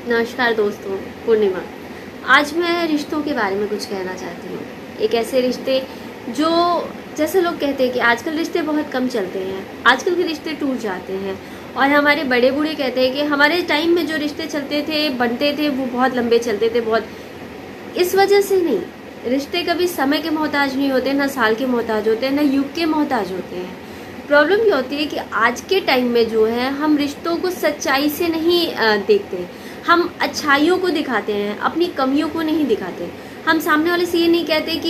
नमस्कार दोस्तों, पूर्णिमा। आज मैं रिश्तों के बारे में कुछ कहना चाहती हूँ। एक ऐसे रिश्ते जो, जैसे लोग कहते हैं कि आजकल रिश्ते बहुत कम चलते हैं, आजकल के रिश्ते टूट जाते हैं। और हमारे बड़े बूढ़े कहते हैं कि हमारे टाइम में जो रिश्ते चलते थे, बनते थे, वो बहुत लंबे चलते थे। बहुत इस वजह से नहीं, रिश्ते कभी समय के मोहताज नहीं होते, ना साल के मोहताज होते हैं, ना युग के मोहताज होते हैं। प्रॉब्लम ये होती है कि आज के टाइम में जो है, हम रिश्तों को सच्चाई से नहीं देखते। हम अच्छाइयों को दिखाते हैं, अपनी कमियों को नहीं दिखाते। हम सामने वाले से ये नहीं कहते कि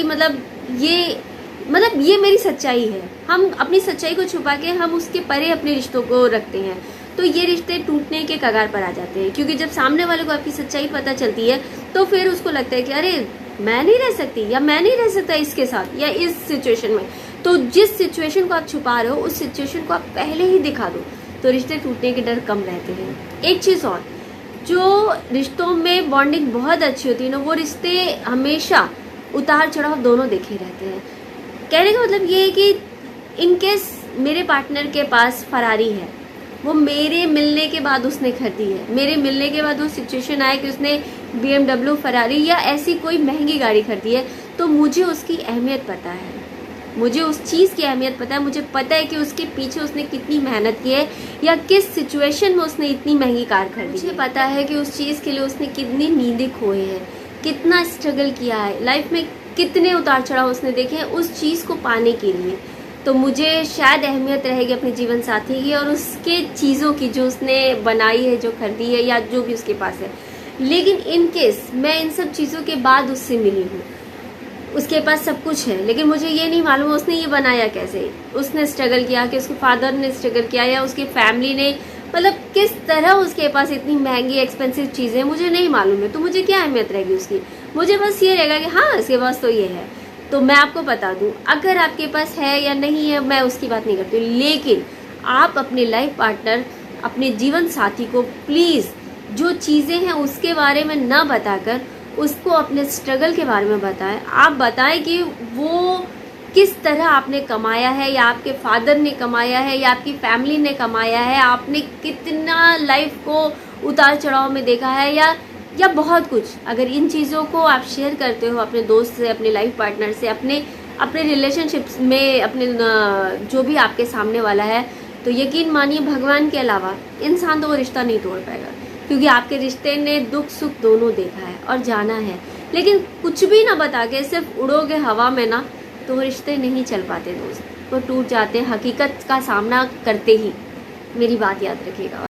ये मेरी सच्चाई है। हम अपनी सच्चाई को छुपा के हम उसके परे अपने रिश्तों को रखते हैं, तो ये रिश्ते टूटने के कगार पर आ जाते हैं। क्योंकि जब सामने वाले को आपकी सच्चाई पता चलती है, तो फिर उसको लगता है कि अरे मैं नहीं रह सकती, या मैं नहीं रह सकता इसके साथ, या इस सिचुएशन में। तो जिस सिचुएशन को आप छुपा रहे हो, उस सिचुएशन को आप पहले ही दिखा दो, तो रिश्ते टूटने के डर कम रहते हैं। एक चीज़ और, जो रिश्तों में बॉन्डिंग बहुत अच्छी होती है ना, वो रिश्ते हमेशा उतार चढ़ाव दोनों देखे रहते हैं। कहने का मतलब ये है कि इनकेस मेरे पार्टनर के पास फरारी है, वो मेरे मिलने के बाद उसने खरीदी है, मेरे मिलने के बाद वो सिचुएशन आया कि उसने BMW, फरारी या ऐसी कोई महंगी गाड़ी खरीदी है, तो मुझे उसकी अहमियत पता है, मुझे उस चीज़ की अहमियत पता है। मुझे पता है कि उसके पीछे उसने कितनी मेहनत की है, या किस सिचुएशन में उसने इतनी महंगी कार खरीदी। मुझे पता है कि उस चीज़ के लिए उसने कितनी नींदें खोए हैं, कितना स्ट्रगल किया है, लाइफ में कितने उतार चढ़ाव उसने देखे हैं उस चीज़ को पाने के लिए। तो मुझे शायद अहमियत रहेगी अपने जीवन साथी की और उसके चीज़ों की, जो उसने बनाई है, जो खरीदी है, या जो भी उसके पास है। लेकिन इन केस मैं इन सब चीज़ों के बाद उससे मिली हूँ, उसके पास सब कुछ है, लेकिन मुझे ये नहीं मालूम उसने ये बनाया कैसे, उसने स्ट्रगल किया कि उसके फादर ने स्ट्रगल किया, या उसकी फैमिली ने, मतलब किस तरह उसके पास इतनी महंगी एक्सपेंसिव चीज़ें, मुझे नहीं मालूम है। तो मुझे क्या अहमियत रहेगी उसकी? मुझे बस ये रहेगा कि हाँ, इसके पास तो ये है। तो मैं आपको बता दूं, अगर आपके पास है या नहीं है, मैं उसकी बात नहीं करती, लेकिन आप अपने लाइफ पार्टनर, अपने जीवन साथी को प्लीज़ जो चीज़ें हैं उसके बारे में ना बताकर उसको अपने स्ट्रगल के बारे में बताएं। आप बताएं कि वो किस तरह आपने कमाया है, या आपके फादर ने कमाया है, या आपकी फैमिली ने कमाया है, आपने कितना लाइफ को उतार चढ़ाव में देखा है, या बहुत कुछ। अगर इन चीज़ों को आप शेयर करते हो अपने दोस्त से, अपने लाइफ पार्टनर से, अपने रिलेशनशिप्स में, अपने जो भी आपके सामने वाला है, तो यकीन मानिए भगवान के अलावा इंसान तो वो रिश्ता नहीं तोड़ पाएगा। क्योंकि आपके रिश्ते ने दुख सुख दोनों देखा है और जाना है। लेकिन कुछ भी ना बता के सिर्फ उड़ोगे हवा में ना, तो वो रिश्ते नहीं चल पाते दोस्त, वो टूट जाते हैं हकीकत का सामना करते ही। मेरी बात याद रखिएगा।